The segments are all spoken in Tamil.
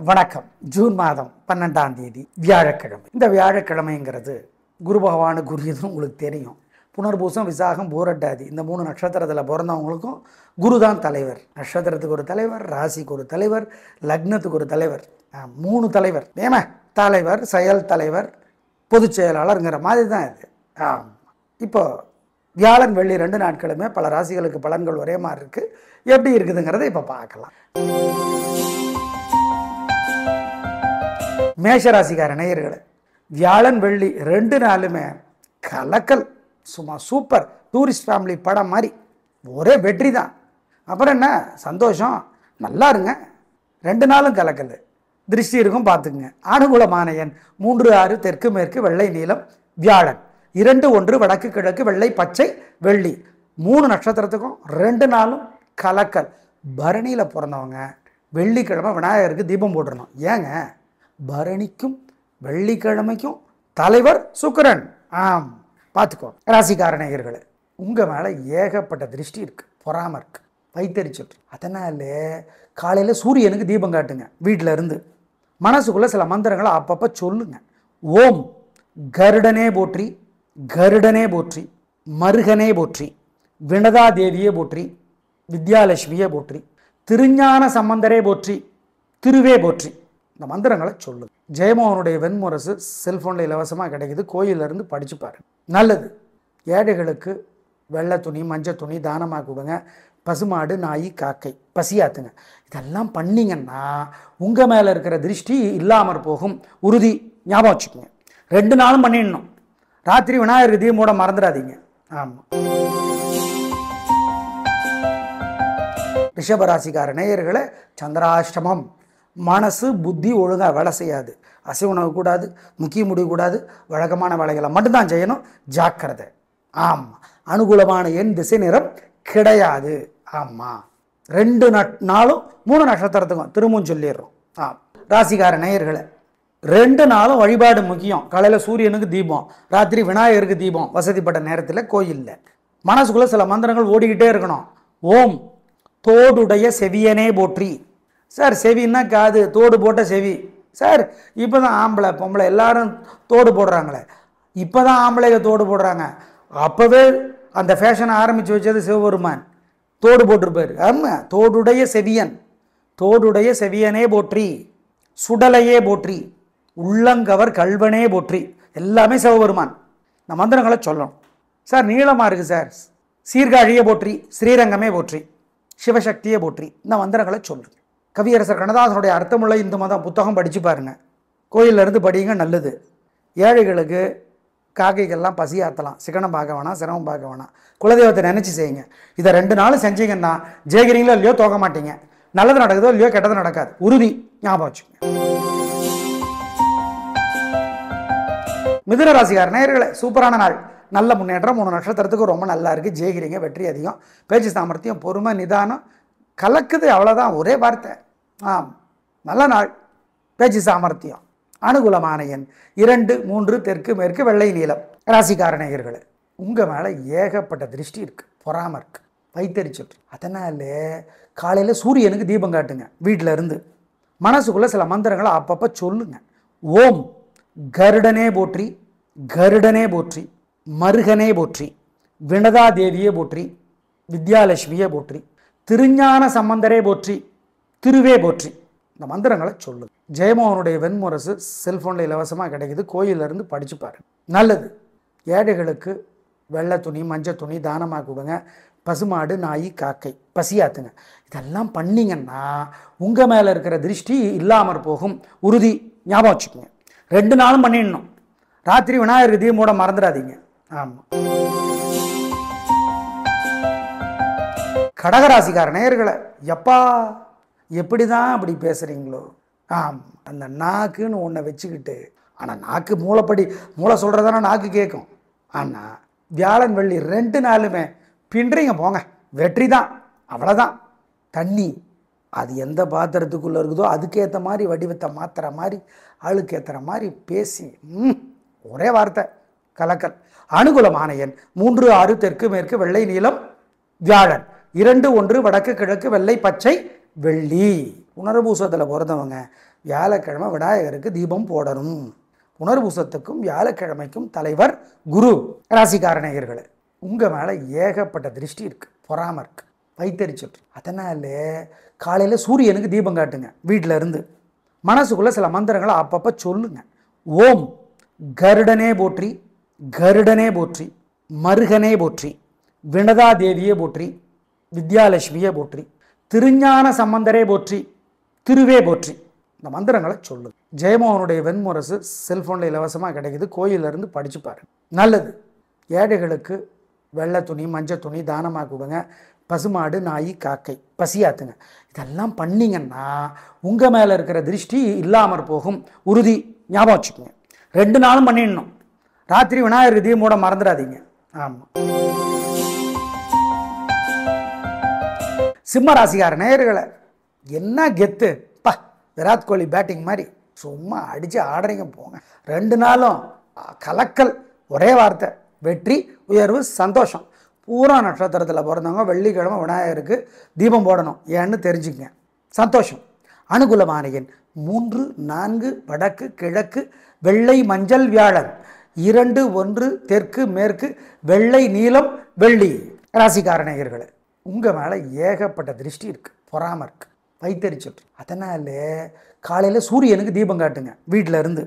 வணக்கம். ஜூன் மாதம் 12ஆம் தேதி வியாழக்கிழமை. இந்த வியாழக்கிழமைங்கிறது குரு பகவானுக்குரியதுன்னு உங்களுக்கு தெரியும். புனர்பூசம், விசாகம், பூரட்டாதி இந்த 3 நட்சத்திரத்தில் பிறந்தவங்களுக்கும் குரு தான் தலைவர். நட்சத்திரத்துக்கு ஒரு தலைவர், ராசிக்கு ஒரு தலைவர், லக்னத்துக்கு ஒரு தலைவர், 3 தலைவர். ஏமா தலைவர், செயல் தலைவர், பொதுச் செயலாளருங்கிற மாதிரி தான் இது. இப்போ வியாழன் வெள்ளி 2 நாட்களுமே பல ராசிகளுக்கு பலன்கள் ஒரே மாதிரி இருக்குது. எப்படி இருக்குதுங்கிறத இப்போ பார்க்கலாம். மேஷராசிக்கார நேயர்களே, வியாழன் வெள்ளி 2 நாளுமே கலக்கல், சும்மா சூப்பர். டூரிஸ்ட் ஃபேமிலி படம் மாதிரி ஒரே வெற்றி தான். அப்புறம் என்ன சந்தோஷம், நல்லா இருங்க. 2 நாளும் கலக்கல். திருஷ்டி இருக்கும் பார்த்துக்குங்க. அனுகூலமான எண் 3, 6, தெற்கு மேற்கு, வெள்ளை நீலம். வியாழன் 2, 1 வடக்கு கிழக்கு, வெள்ளை பச்சை வெள்ளி. 3 நட்சத்திரத்துக்கும் 2 நாளும் கலக்கல். பரணியில் பிறந்தவங்க வெள்ளிக்கிழமை விநாயகருக்கு தீபம் போட்டுடணும். ஏங்க, பரணிக்கும் வெள்ளிக்கிழமைக்கும் தலைவர் சுக்கிரன். பார்த்துக்கோ. ராசிக்கார நேயர்களே, உங்கள் மேலே ஏகப்பட்ட திருஷ்டி இருக்குது, பொறாம இருக்குது, வைத்தறிச்சுட்டு. அதனால காலையில் சூரியனுக்கு தீபம் காட்டுங்க. வீட்டில் இருந்து மனசுக்குள்ளே சில மந்திரங்களை அப்பப்போ சொல்லுங்க. ஓம் கருடனே போற்றி, கருடனே போற்றி, மருகனே போற்றி, வினதா தேவியே போற்றி, வித்யாலட்சுமியே போற்றி, திருஞான சம்பந்தரே போற்றி, திருவே போற்றி. இந்த மந்திரங்களை சொல்லுங்க. ஜெயமோகனுடைய வெண்முரசு செல்ஃபோனில் இலவசமாக கிடைக்குது. கோயிலிருந்து படித்து பாருங்க, நல்லது. ஏழைகளுக்கு வெள்ளை துணி, மஞ்சள் துணி தானமாக கொடுங்க. பசுமாடு, நாய், காக்கை பசியாத்துங்க. இதெல்லாம் பண்ணிங்கன்னா உங்கள் மேலே இருக்கிற திருஷ்டி இல்லாமற் போகும். உறுதி. ஞாபகம் வச்சுக்கோங்க. 2 நாளும் பண்ணிடணும். ராத்திரி விநாயகர் தீபம் போட மறந்துடாதீங்க. ஆமாம். ரிஷபராசிக்கார நேயர்களே, சந்திராஷ்டமம். மனசு புத்தி ஒழுங்காக வேலை செய்யாது. அசைவுணவு கூடாது, முக்கிய முடிவு கூடாது, வழக்கமான வேலைகளை மட்டும்தான் செய்யணும். ஜாக்கிரதை. ஆமாம். அனுகூலமான எண் திசை நிறம் கிடையாது. ஆமாம். 2 நாளும் 3 நட்சத்திரத்துக்கும் திரும்பவும் சொல்லிடுறோம். ராசிக்கார நேயர்களை, 2 நாளும் வழிபாடு முக்கியம். காலையில் சூரியனுக்கு தீபம், ராத்திரி விநாயகருக்கு தீபம். வசதிப்பட்ட நேரத்தில் கோயிலில் மனசுக்குள்ளே சில மந்திரங்கள் ஓடிக்கிட்டே இருக்கணும். ஓம் தோடுடைய செவியனே போற்றி. சார், செவின்னா காது, தோடு போட்ட செவி. சார், இப்போ தான் ஆம்பளை பொம்பளை எல்லாரும் தோடு போடுறாங்களே. இப்போ தான் ஆம்பளைங்க தோடு போடுறாங்க. அப்போவே அந்த ஃபேஷனை ஆரம்பித்து வச்சது சிவபெருமான். தோடு போட்டிருப்பார். ஆமாம். தோடுடைய செவியன், தோடுடைய செவியனே போற்றி, சுடலையே போற்றி, உள்ளங்கவர் கல்வனே போற்றி. எல்லாமே சிவபெருமான். இந்த மந்திரங்களை சொல்லணும். சார், நீளமாக இருக்குது சார். சீர்காழியே போற்றி, ஸ்ரீரங்கமே போற்றி, சிவசக்தியை போற்றி. இந்த மந்திரங்களை சொல்லுங்க. கவியரசர் கண்ணதாசனுடைய அர்த்தமுள்ள இந்து மதம் புத்தகம் படித்து பாருங்கள். கோயிலிருந்து படிங்க, நல்லது. ஏழைகளுக்கு காக்கைகள்லாம் பசியாற்றலாம். சிக்கனம் பார்க்க வேணாம், சிரமம் பார்க்க வேணாம். குலதெய்வத்தை நினச்சி செய்யுங்க. இதை 2 நாளும் செஞ்சீங்கன்னா ஜெயிக்கிறீங்களோ இல்லையோ தோக்க மாட்டீங்க. நல்லது நடக்குதோ இல்லையோ கெட்டது நடக்காது. உறுதி. ஞாபகம் வச்சுங்க. மிதுன ராசிக்கார நேயர்களே, சூப்பரான நாள். நல்ல முன்னேற்றம். 3 நட்சத்திரத்துக்கு ரொம்ப நல்லா இருக்குது. ஜெயிக்கிறீங்க. வெற்றி அதிகம். பேச்சு சாமர்த்தியம், பொறுமை, நிதானம் கலக்குது. அவ்வளோதான், ஒரே வார்த்தை. நல்ல நாள். பேச்சு சாமர்த்தியம். அனுகூலமான எண் 2, 3 தெற்கு மேற்கு, வெள்ளை நீலம். ராசிக்கார நேயர்களே, உங்கள் மேலே ஏகப்பட்ட திருஷ்டி இருக்குது, பொறாம இருக்குது, வைத்தறிச்சுட்டு. அதனால காலையில் சூரியனுக்கு தீபம் காட்டுங்க. வீட்டில் இருந்து மனசுக்குள்ளே சில மந்திரங்களை அப்பப்போ சொல்லுங்க. ஓம் கருடனே போற்றி, கருடனே போற்றி, மருகனே போற்றி, வினதா தேவியே போற்றி, வித்யாலட்சுமியே போற்றி, திருஞான சம்பந்தரே போற்றி, திருவே போற்றி. இந்த மந்திரங்களை சொல்லுங்க. ஜெயமோகனுடைய வெண்முரசு செல்ஃபோனில் இலவசமாக கிடைக்குது. கோயிலிருந்து படித்து பாருங்க, நல்லது. ஏழைகளுக்கு வெள்ளை துணி, மஞ்சள் துணி தானமாக கொடுங்க. பசுமாடு, நாய், காக்கை பசியாத்துங்க. இதெல்லாம் பண்ணிங்கன்னா உங்கள் மேலே இருக்கிற திருஷ்டி இல்லாமற் போகும். உறுதி. ஞாபகம் வச்சுக்கோங்க. 2 நாளும் பண்ணிடணும். ராத்திரி விநாயகருக்கு தீபம் போட மறந்துடாதீங்க. ஆமாம். கடகராசிக்கார நேயர்களை, எப்பா எப்படி தான் அப்படி பேசுகிறீங்களோ. அந்த நாக்குன்னு ஒன்றை வச்சுக்கிட்டு, ஆனால் நாக்கு மூளை சொல்கிறதான நாக்கு கேட்கும். ஆனால் வியாழன் வெள்ளி 2 நாளுமே பின்றீங்க போங்க. வெற்றி தான். அவ்வளோதான். தண்ணி அது எந்த பாத்திரத்துக்குள்ளே இருக்குதோ அதுக்கேற்ற மாதிரி வடிவத்தை மாற்றுற மாதிரி, ஆளுக்கு ஏற்றுற மாதிரி பேசி ஒரே வார்த்தை கலக்கல். அனுகூலமான எண் 3, 6 தெற்கு மேற்கு, வெள்ளை நீலம். வியாழன் 2, 1 வடக்கு கிழக்கு, வெள்ளை பச்சை வெள்ளி. புனர்பூசத்தில் பிறந்தவங்க வியாழக்கிழமை விநாயகருக்கு தீபம் போடணும். புனர்பூசத்துக்கும் வியாழக்கிழமைக்கும் தலைவர் குரு. ராசிக்கார நேயர்களே, உங்கள் மேலே ஏகப்பட்ட திருஷ்டி இருக்குது, பொறாமை இருக்குது, வைத்தறிச்சல். அதனால காலையில் சூரியனுக்கு தீபம் காட்டுங்க. வீட்டில் இருந்து மனசுக்குள்ளே சில மந்திரங்களை அப்பப்போ சொல்லுங்க. ஓம் கருடனே போற்றி, கருடனே போற்றி, மருகனே போற்றி, வினதா தேவியே போற்றி, வித்யாலட்சுமியே போற்றி, திருஞான சம்பந்தரே போற்றி, திருவே போற்றி. இந்த மந்திரங்களை சொல்லுங்க. ஜெயமோகனுடைய வெண்முரசு செல்ஃபோனில் இலவசமாக கிடைக்குது. கோயிலிருந்து படித்து பாருங்க, நல்லது. ஏழைகளுக்கு வெள்ளை துணி மஞ்சள் துணி தானமாக கொடுங்க. பசுமாடு நாய் காக்கை பசியாத்துங்க. இதெல்லாம் பண்ணிங்கன்னா உங்கள் மேலே இருக்கிற திருஷ்டி இல்லாமற் போகும். உறுதி. ஞாபகம் வச்சுக்கோங்க. 2 நாளும் பண்ணிடணும். ராத்திரி விநாயகர் தீபம் போட மறந்துடாதீங்க. ஆமாம். சிம்ம ராசிக்கார நேயர்களை, என்ன கெத்து பா, விராட் கோலி பேட்டிங் மாதிரி சும்மா அடித்து ஆடுறீங்க போங்க. 2 நாளும் கலக்கல். ஒரே வார்த்தை, வெற்றி உயர்வு சந்தோஷம். பூரா நட்சத்திரத்தில் பிறந்தவங்க வெள்ளிக்கிழமை விநாயகருக்கு தீபம் போடணும். ஏன்னு தெரிஞ்சுக்கங்க. சந்தோஷம். அனுகூலமான எண் 3, 4 வடக்கு கிழக்கு வெள்ளை மஞ்சள் வியாழன் 2, 1 தெற்கு மேற்கு வெள்ளை நீலம் வெள்ளி. ராசிக்கார நேயர்களே, உங்கள் மேலே ஏகப்பட்ட திருஷ்டி இருக்குது, பொறாமை இருக்குது, வைத்தறிச்சல். அதனால காலையில் சூரியனுக்கு தீபம் காட்டுங்க. வீட்டில் இருந்து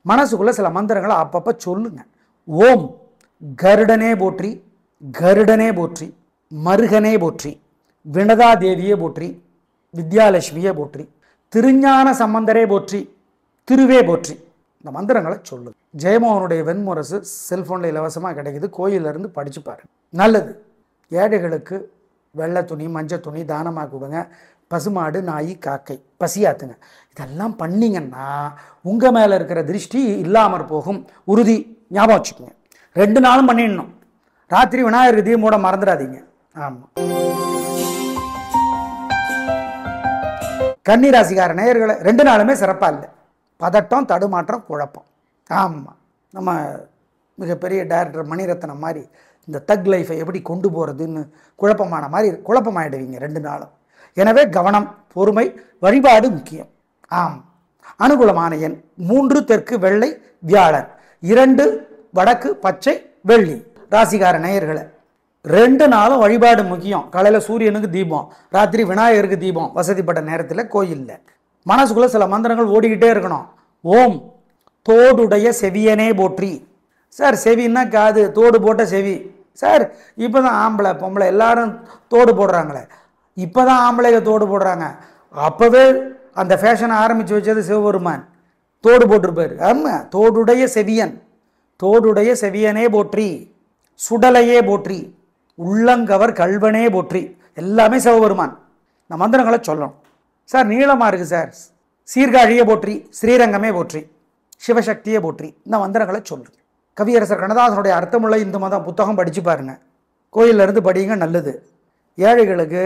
மனசுக்குள்ளே சில மந்திரங்களை அப்பப்போ சொல்லுங்க. ஓம் கருடனே போற்றி, கருடனே போற்றி, மருகனே போற்றி, வினதா தேவியே போற்றி, வித்யாலட்சுமியே போற்றி, திருஞான சம்பந்தரே போற்றி, திருவே போற்றி. இந்த மந்திரங்களை சொல்லுங்க. ஜெயமோகனுடைய வெண்முரசு செல்ஃபோனில் இலவசமாக கிடைக்குது. கோயிலிருந்து படித்து பாருங்க, நல்லது. ஏழைகளுக்கு வெள்ளை துணி மஞ்சள் துணி தானமாக கொடுங்க. பசுமாடு நாய் காக்கை பசியாத்துங்க. இதெல்லாம் பண்ணிங்கன்னா உங்கள் மேலே இருக்கிற திருஷ்டி இல்லாமற் போகும். உறுதி. ஞாபகம் வச்சுக்கோங்க. 2 நாளும் பண்ணிடணும். ராத்திரி விநாயகருக்கு தீபம் போட மறந்துடாதீங்க. ஆமாம். கன்னி ராசிக்கார நேயர்களை, 2 நாளுமே சிறப்பாக இல்லை. பதட்டம், தடுமாற்றம், குழப்பம். ஆமாம். நம்ம மிகப்பெரிய டைரக்டர் மணிரத்னம் மாதிரி இந்த தக் லைஃப்பை எப்படி கொண்டு போகிறதுன்னு குழப்பமான மாதிரி குழப்பமாயிடுவீங்க 2 நாளும். எனவே கவனம், பொறுமை, வழிபாடு முக்கியம். ஆம். அனுகூலமான எண் 3 தெற்கு வெள்ளை வியாழன் 2 வடக்கு பச்சை வெள்ளி. ராசிக்கார நேயர்களை, 2 நாளும் வழிபாடு முக்கியம். காலையில் சூரியனுக்கு தீபம், ராத்திரி விநாயகருக்கு தீபம். வசதிப்பட்ட நேரத்தில் கோயிலில் மனசுக்குள்ளே சில மந்திரங்கள் ஓடிக்கிட்டே இருக்கணும். ஓம் தோடுடைய செவியனே போற்றி. சார் செவின்னா காது, தோடு போட்ட செவி. சார் இப்போ தான் ஆம்பளை பொம்பளை எல்லாரும் தோடு போடுறாங்களே, இப்போ தான் ஆம்பளைங்க தோடு போடுறாங்க. அப்போவே அந்த ஃபேஷனை ஆரம்பித்து வச்சது சிவபெருமான். தோடு போட்டிருப்பார். ஆமாம். தோடுடைய செவியன், தோடுடைய செவியனே போற்றி, சுடலையே போற்றி, உள்ளங்கவர் கல்வனே போற்றி. எல்லாமே சிவபெருமான். இந்த மந்திரங்களை சொல்லணும். சார் நீளமாக இருக்குது சார், சீர்காழியே போற்றி, ஸ்ரீரங்கமே போற்றி, சிவசக்தியே போற்றி. இந்த மந்திரங்களை சொல்லுங்க. கவியரசர் கண்ணதாசனுடைய அர்த்தமுள்ள இந்து மதம் புத்தகம் படித்து பாருங்கள். கோயிலிருந்து படிங்க, நல்லது. ஏழைகளுக்கு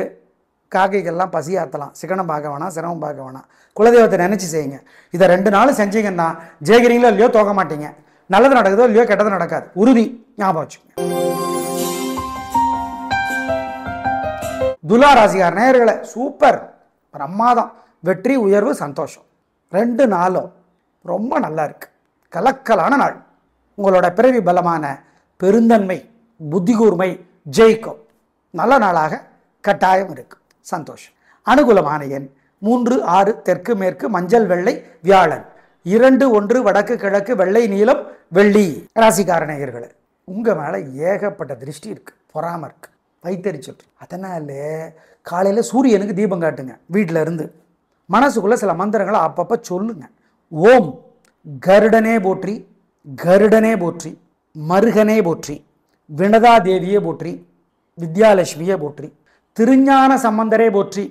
காக்கைகள்லாம் பசியாற்றலாம். சிக்கனம் பார்க்க வேணாம், சிரமம் பார்க்க வேணாம். குலதெய்வத்தை நினச்சி செய்யுங்க. இதை 2 நாளும் செஞ்சீங்கன்னா ஜெயிக்கிறீங்களோ இல்லையோ தோக்க மாட்டீங்க. நல்லது நடக்குதோ இல்லையோ கெட்டது நடக்காது. உறுதி. ஞாபகம் வச்சுக்கோங்க. துலா ராசிக்கார நேயர்களை, சூப்பர், பிரமாதம், வெற்றி உயர்வு சந்தோஷம். 2 நாளும் ரொம்ப நல்லா இருக்கு. கலக்கலான நாள். உங்களோட பிறவி பலமான பெருந்தன்மை புத்தி கூர்மை ஜெயிக்கும். நல்ல நாளாக கட்டாயம் இருக்கு. சந்தோஷம். அனுகூலமான எண் 3 6 தெற்கு மேற்கு மஞ்சள் வெள்ளை வியாழன் 2 1 வடக்கு கிழக்கு வெள்ளை நீலம் வெள்ளி. ராசிக்கார நேயர்களே, உங்கள் மேலே ஏகப்பட்ட திருஷ்டி இருக்குது, பொறாமை இருக்குது, வைத்தறிச்சல். அதனால காலையில் சூரியனுக்கு தீபம் காட்டுங்க. வீட்டில் இருந்து மனசுக்குள்ளே சில மந்திரங்களை அப்பப்போ சொல்லுங்க. ஓம் கருடனே போற்றி, கருடனே போற்றி, மருகனே போற்றி, வினதா தேவியே போற்றி, வித்யாலட்சுமியே போற்றி, திருஞான சம்பந்தரே போற்றி,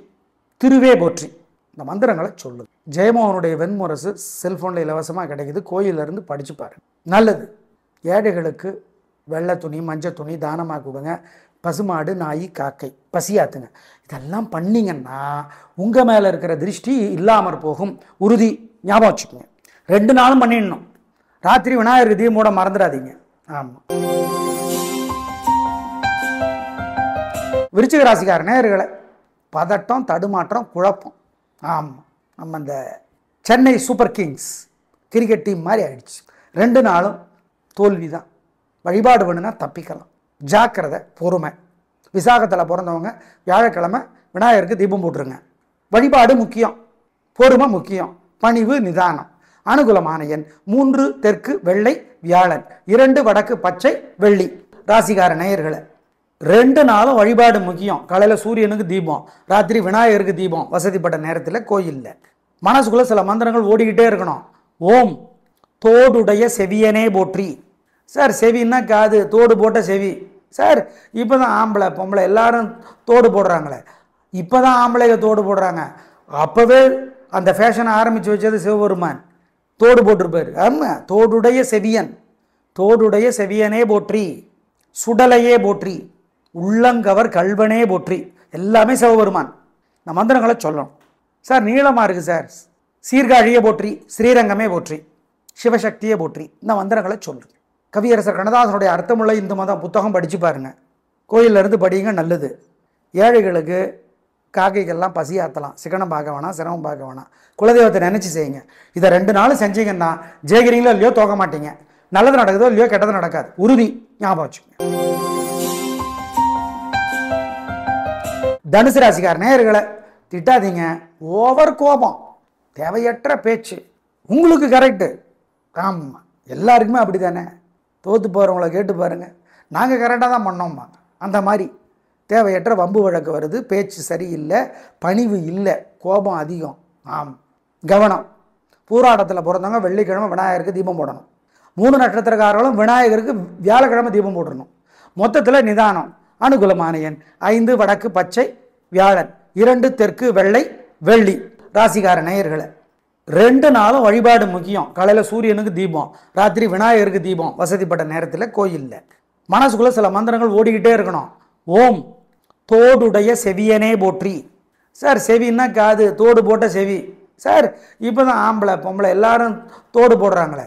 திருவே போற்றி. இந்த மந்திரங்களை சொல்லுங்க. ஜெயமோகனுடைய வெண்முரசு செல்ஃபோனில் இலவசமாக கிடைக்குது. கோயிலிருந்து படித்து பாருங்க, நல்லது. ஏழைகளுக்கு வெள்ளை துணி மஞ்சள் துணி தானமாக கொடுங்க. பசுமாடு நாய் காக்கை பசியாத்துங்க. இதெல்லாம் பண்ணிங்கன்னா உங்கள் மேலே இருக்கிற திருஷ்டி இல்லாமற் போகும். உறுதி. ஞாபகம் வச்சுக்கோங்க. 2 நாளும் பண்ணிடணும். ராத்திரி விநாயகருக்கு தீபம் போட மறந்துடாதீங்க. ஆமாம். விருச்சிக ராசிக்கார நேயர்களை, பதட்டம் தடுமாற்றம் குழப்பம். ஆமாம். நம்ம இந்த Chennai super Kings cricket team மாதிரி ஆயிடுச்சு. 2 நாளும் தோல்வி தான். வழிபாடு பண்ணுனா தப்பிக்கலாம். ஜாக்கிரதை, பொறுமை. விசாகத்தில் பிறந்தவங்க வியாழக்கிழமை விநாயகருக்கு தீபம் போட்டுருங்க. வழிபாடு முக்கியம், பொறுமை முக்கியம், பணிவு நிதானம். அனுகூலமான எண் 3 தெற்கு வெள்ளை வியாழன், 2 வடக்கு பச்சை வெள்ளி. ராசிகார நேயர்களை 2 நாளும் வழிபாடு முக்கியம். காலையில் சூரியனுக்கு தீபம், ராத்திரி விநாயகருக்கு தீபம். வசதிப்பட்ட நேரத்தில் கோயிலில் மனசுக்குள்ளே சில மந்திரங்கள் ஓடிக்கிட்டே இருக்கணும். ஓம் தோடுடைய செவியனே போற்றி. சார் செவின்னா காது, தோடு போட்ட செவி. சார் இப்போ தான் ஆம்பளை பொம்பளை எல்லாரும் தோடு போடுறாங்களே, இப்போ தான் ஆம்பளைங்க தோடு போடுறாங்க. அப்போவே அந்த ஃபேஷனை ஆரம்பித்து வச்சது சிவபெருமான். தோடு போட்டிருப்பார். ஆமாம், தோடுடைய செவியன், தோடுடைய செவியனே போற்றி, சுடலையே போற்றி, உள்ளங்கவர் கல்வனே போற்றி. எல்லாமே சிவபெருமான். இந்த மந்திரங்களை சொல்லணும். சார் நீளமாக இருக்குது சார். சீர்காழியே போற்றி, ஸ்ரீரங்கமே போற்றி, சிவசக்தியே போற்றி. இந்த மந்திரங்களை சொல்லுங்க. கவியரசர் கண்ணதாசனுடைய அர்த்தமுள்ள இந்து மதம் புத்தகம் படித்து பாருங்கள். கோயிலிருந்து படிங்க, நல்லது. ஏழைகளுக்கு காக்கைகள்லாம் பசி ஆற்றலாம். சிக்கனம் பார்க்க வேணாம், சிரமம் பார்க்க வேணாம். குலதெய்வத்தை நினச்சி செய்யுங்க. இதை 2 நாள் செஞ்சீங்கன்னா ஜெயிக்கிறீங்களோ இல்லையோ தோக்க மாட்டீங்க. நல்லது நடக்குதோ இல்லையோ கெட்டது நடக்காது, உறுதி. ஞாபகம் வச்சுங்க. தனுசு ராசிக்கார நேயர்களை திட்டாதீங்க. ஓவர் கோபம், தேவையற்ற பேச்சு உங்களுக்கு கரெக்டு. ஆமாம், எல்லாருக்குமே அப்படி தானே. தோற்று போகிறவங்கள கேட்டு பாருங்கள், நாங்கள் கரெக்டாக தான் பண்ணோம்பாங்க. அந்த மாதிரி தேவையற்ற வம்பு வழக்கு வருது, பேச்சு சரியில்லை, பணிவு இல்லை, கோபம் அதிகம். ஆம், கவனம். பூராடத்தில் பிறந்தவங்க வெள்ளிக்கிழமை விநாயகருக்கு தீபம் போடணும். 3 நட்சத்திரக்காரர்களும் விநாயகருக்கு வியாழக்கிழமை தீபம் போடணும். மொத்தத்தில் நிதானம். அனுகூலமான எண் 5 வடக்கு பச்சை வியாழன், 2 தெற்கு வெள்ளை வெள்ளி. ராசிகார நேயர்களை 2 நாளும் வழிபாடு முக்கியம். காலையில் சூரியனுக்கு தீபம், ராத்திரி விநாயகருக்கு தீபம். வசதிப்பட்ட நேரத்தில் கோயிலில் மனசுக்குள்ளே சில மந்திரங்கள் ஓடிக்கிட்டே இருக்கணும். ஓம் தோடுடைய செவியனே போற்றி. சார் செவின்னா காது, தோடு போட்ட செவி. சார் இப்போ தான் ஆம்பளை பொம்பளை எல்லாரும் தோடு போடுறாங்களே,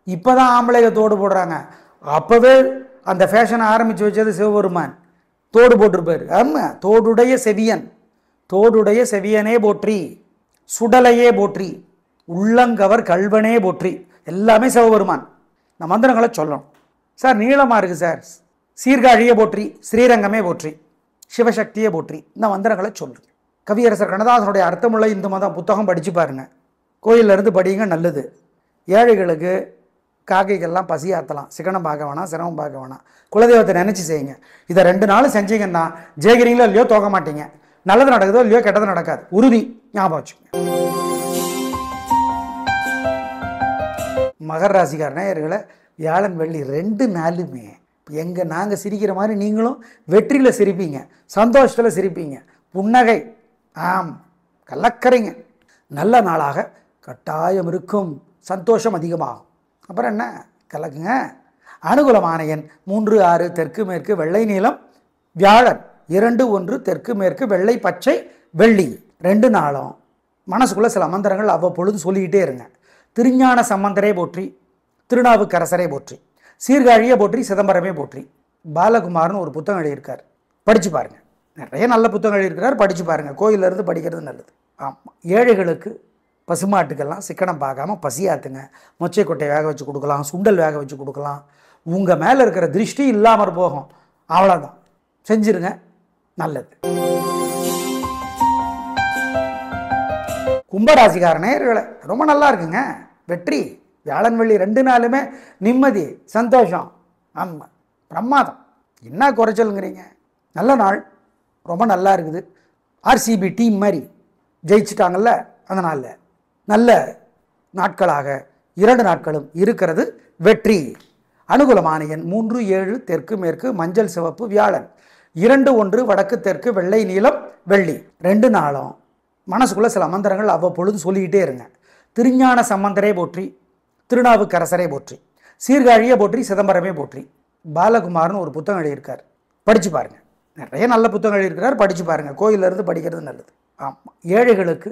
இப்போ தான் ஆம்பளைங்க தோடு போடுறாங்க. அப்போவே அந்த ஃபேஷனை ஆரம்பித்து வச்சது சிவபெருமான். தோடு போட்டிருப்பார். ஆமாம், தோடுடைய செவியன், தோடுடைய செவியனே போற்றி, சுடலையே போற்றி, உள்ளங்கவர் கல்வனே போற்றி. எல்லாமே சிவபெருமான். இந்த மந்திரங்களை சொல்லணும். சார் நீளமாக இருக்குது சார். சீர்காழியே போற்றி, ஸ்ரீரங்கமே போற்றி, சிவசக்தியே போற்றி. இந்த மந்திரங்களை சொல்லுங்க. கவியரசர் கண்ணதாசனுடைய அர்த்தமுள்ள இந்து மதம் புத்தகம் படித்து பாருங்கள். கோயிலிருந்து படிங்க, நல்லது. ஏழைகளுக்கு காக்கைகள்லாம் பசி ஆற்றலாம். சிக்கனம் பார்க்க வேணாம், சிரமம் பார்க்க வேணாம். குலதெய்வத்தை நினச்சி செய்யுங்க. இதை 2 நாள் செஞ்சீங்கன்னா ஜெயிக்கிறீங்களோ இல்லையோ தோக்க மாட்டீங்க. நல்லது நடக்குதோ இல்லையோ கெட்டது நடக்காது, உறுதி. ஞாபகம் வச்சுங்க. மகர ராசிக்கார நேயர்களை வியாழன் வெள்ளி 2 நாளுமே எங்கே நாங்கள் சிரிக்கிற மாதிரி நீங்களும் வெற்றியில் சிரிப்பீங்க, சந்தோஷத்தில் சிரிப்பீங்க, புன்னகை. ஆம், கலக்கரைங்க. நல்ல நாளாக கட்டாயம் இருக்கும், சந்தோஷம் அதிகமாகும். அப்புறம் என்ன, கலக்குங்க. அனுகூலமான எண் 3 6 தெற்கு மேற்கு வெள்ளை நீளம் வியாழன், 2 1 தெற்கு மேற்கு வெள்ளை பச்சை வெள்ளி. 2 நாளும் மனசுக்குள்ளே சில மந்திரங்கள் அவ்வப்பொழுது சொல்லிக்கிட்டே இருங்க. திருஞான சம்பந்தரே போற்றி, திருநாவுக்கரசரே போற்றி, சீர்காழியே போற்றி, சிதம்பரமே போற்றி. பாலகுமார்னு ஒரு புத்தகம் எழுதியிருக்கார், படித்து பாருங்கள். நிறைய நல்ல புத்தகம் எழுதியிருக்கிறார், படித்து பாருங்கள். கோயிலிருந்து படிக்கிறது நல்லது. ஆமாம், ஏழைகளுக்கு பசுமாட்டுக்கெல்லாம் சிக்கனம் பார்க்காம பசியாத்துங்க. மொச்சை கொட்டை வேக வச்சு கொடுக்கலாம், சுண்டல் வேக வச்சு கொடுக்கலாம். உங்கள் மேலே இருக்கிற திருஷ்டி இல்லாமல் போகும். அவ்வளோதான், செஞ்சிருங்க, நல்லது. கும்பராசிக்கார நேயர்களை ரொம்ப நல்லா இருக்குங்க. வெற்றி. வியாழன் வெள்ளி 2 நாளுமே நிம்மதி, சந்தோஷம். ஆமாம், பிரமாதம். என்ன குறைச்சலுங்கிறீங்க? நல்ல நாள், ரொம்ப நல்லா இருக்குது. ஆர்சிபி டீம் மாதிரி ஜெயிச்சிட்டாங்கல்ல, அதனால் நல்ல நாட்களாக 2 நாட்களும் இருக்கிறது. வெற்றி. அனுகூலமான எண் 3 7 தெற்கு மேற்கு மஞ்சள் சிவப்பு வியாழன், 2 1 வடக்கு தெற்கு வெள்ளை நீளம் வெள்ளி. 2 நாளும் மனசுக்குள்ளே சில மந்திரங்கள் அவ்வப்பொழுது சொல்லிக்கிட்டே இருங்க. திருஞான சம்பந்தரே போற்றி, திருநாவுக்கரசரே போற்றி, சீர்காழியே போற்றி, சிதம்பரமே போற்றி. பாலகுமார்னு ஒரு புத்தகம் எழுதியிருக்கார், படித்து பாருங்கள். நிறைய நல்ல புத்தகம் எழுதியிருக்கிறார், படித்து பாருங்கள். கோயிலிருந்து படிக்கிறது நல்லது. ஆமாம், ஏழைகளுக்கு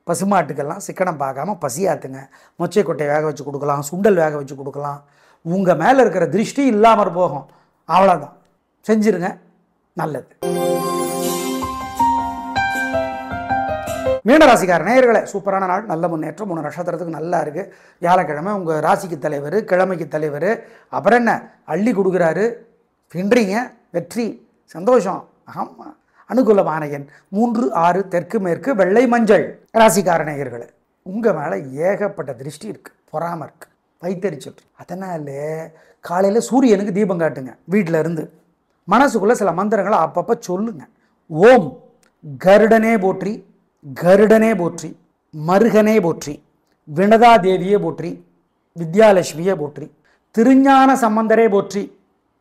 பசுமாட்டுக்கெல்லாம் சிக்கனம் பார்க்காம பசியாத்துங்க. மொச்சை கொட்டை வேக வச்சு கொடுக்கலாம், சுண்டல் வேக வச்சு கொடுக்கலாம். உங்கள் மேலே இருக்கிற திருஷ்டி இல்லாமல் போகும். அவ்வளோதான், செஞ்சிருங்க, நல்லது. மீனராசிக்கார நேயர்களே, சூப்பரான நாள், நல்ல முன்னேற்றம். 3 நட்சத்திரத்துக்கு நல்லா இருக்குது. வியாழக்கிழமை உங்கள் ராசிக்கு தலைவர், கிழமைக்கு தலைவர். அப்புறம் என்ன அள்ளி கொடுக்குறாரு, பின்றீங்க, வெற்றி, சந்தோஷம். ஆமாம், அனுகூலமான எண் 3, 6, தெற்கு மேற்கு, வெள்ளை மஞ்சள். ராசிக்கார நேயர்களே, உங்கள் மேலே ஏகப்பட்ட திருஷ்டி இருக்குது, பொறாமை இருக்குது, வைத்தறிச்சல். அதனால் காலையில் சூரியனுக்கு தீபம் காட்டுங்க. வீட்டில் இருந்து மனசுக்குள்ளே சில மந்திரங்களை அப்பப்போ சொல்லுங்க. ஓம் கருடனே போற்றி, கருடனே போற்றி, மருகனே போற்றி, வினதா தேவியே போற்றி, வித்யாலட்சுமியே போற்றி, திருஞான சம்பந்தரே போற்றி,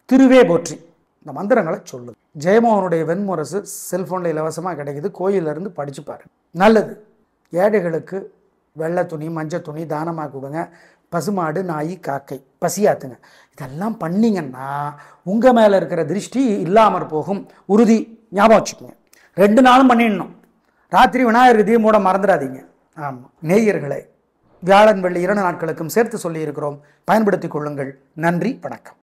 திருவே போற்றி. இந்த மந்திரங்களை சொல்லுங்க. ஜெயமோகனுடைய வெண்முரசு செல்ஃபோனில் இலவசமாக கிடைக்குது. கோயிலிருந்து படித்து பாருங்க, நல்லது. ஏழைகளுக்கு வெள்ளை துணி, மஞ்சள் துணி தானமாக கொடுங்க. பசுமாடு, நாய், காக்கை பசியாத்துங்க. இதெல்லாம் பண்ணிங்கன்னா உங்கள் மேலே இருக்கிற திருஷ்டி இல்லாமற் போகும். உறுதி, ஞாபகம் வச்சுக்கோங்க. 2 நாளும் பண்ணிடணும். ராத்திரி விநாயகர் தீபம் மூட மறந்துடாதீங்க. ஆமாம் நேயர்களே, வியாழன் வெள்ளி 2 நாட்களுக்கும் சேர்த்து சொல்லியிருக்கிறோம், பயன்படுத்திக் கொள்ளுங்கள். நன்றி, வணக்கம்.